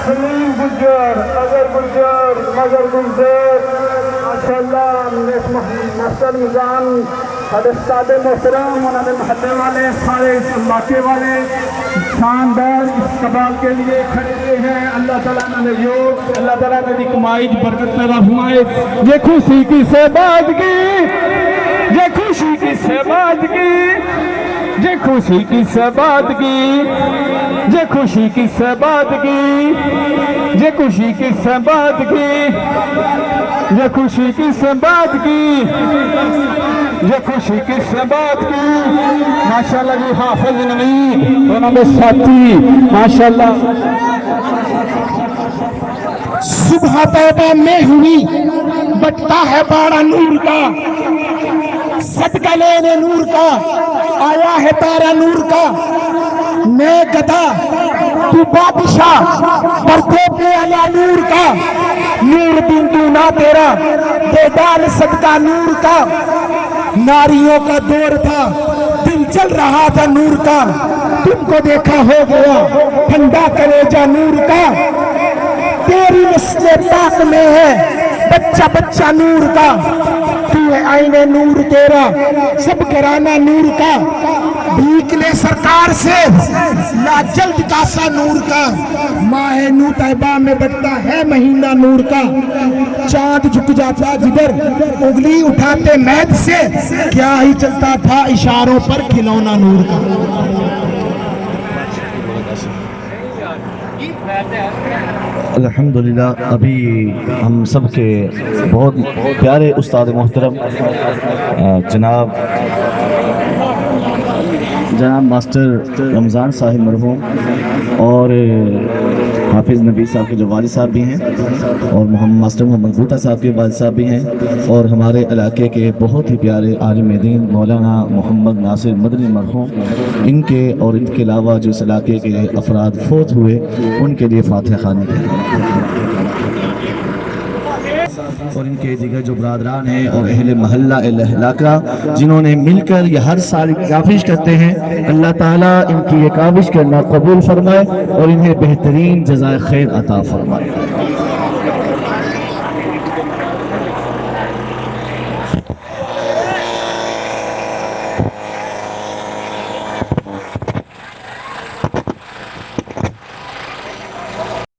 सलीम गुज्जर, अगर गुज्जर, मगर गुज्जर, माशाअल्लाह मास्टर निजाम हदस्ताद मोहतरम उन्होंने महल्ले वाले सारे इलाके वाले शानदार इस कबाल के लिए खड़े हुए हैं। अल्लाह ताला ने योग, अल्लाह ताला ने कमाई बरकत पैदा फरमाए। ये खुशी की सादगी, ये खुशी की सादगी, ये खुशी की सादगी, ये खुशी की सादगी, ये खुशी की सादगी, ये खुशी की सादगी, ये खुशी की सादगी। माशाअल्लाह जी हाफिज नबी दोनों में साथी माशाअल्लाह। सुबह तौबा में हुई बटता है बाड़ा नूर का, सदका लेने नूर का आया है तारा नूर का। मैं गदा तू बादशाह पर्दे पे आया नूर का, नूर बिंदु ना तेरा बेदाल सदका नूर का। नारियों का दौर था दिल चल रहा था नूर का, तुमको देखा हो गया ठंडा कलेजा नूर का। तेरी नस्ल पाक में है बच्चा बच्चा नूर का, तू है आईने नूर तेरा सब कराना नूर का। भीख ले सरकार से ला जल्द कासा नूर का, माह नू तैबा में बढ़ता है महीना नूर का। चांद झुक जाता जिधर उंगली उठाते मैद से, क्या ही चलता था इशारों पर खिलौना नूर का। अल्हम्दुलिल्लाह अभी हम सब के बहुत प्यारे उस्ताद मोहतरम जनाब मास्टर रमज़ान साहिब मरहूम और हाफिज़ नबी साहब के जो वालिद साहब भी हैं और मास्टर मोहम्मद बूटा साहब के वालिद साहब भी हैं और हमारे इलाके के बहुत ही प्यारे आलिम दीन मौलाना मोहम्मद नासिर मदनी मरहूम, इनके और इनके अलावा जो इस इलाके के अफराद फौत हुए उनके लिए फातिहा ख़वानी है और इनके दिगर जो बरादरान हैं और अहले महल्ला इलाका जिन्होंने मिलकर ये हर साल काविश करते हैं। अल्लाह ताला इनकी ये काविश करना कबूल फरमाए और इन्हें बेहतरीन जज़ाए खैर अता फरमाए।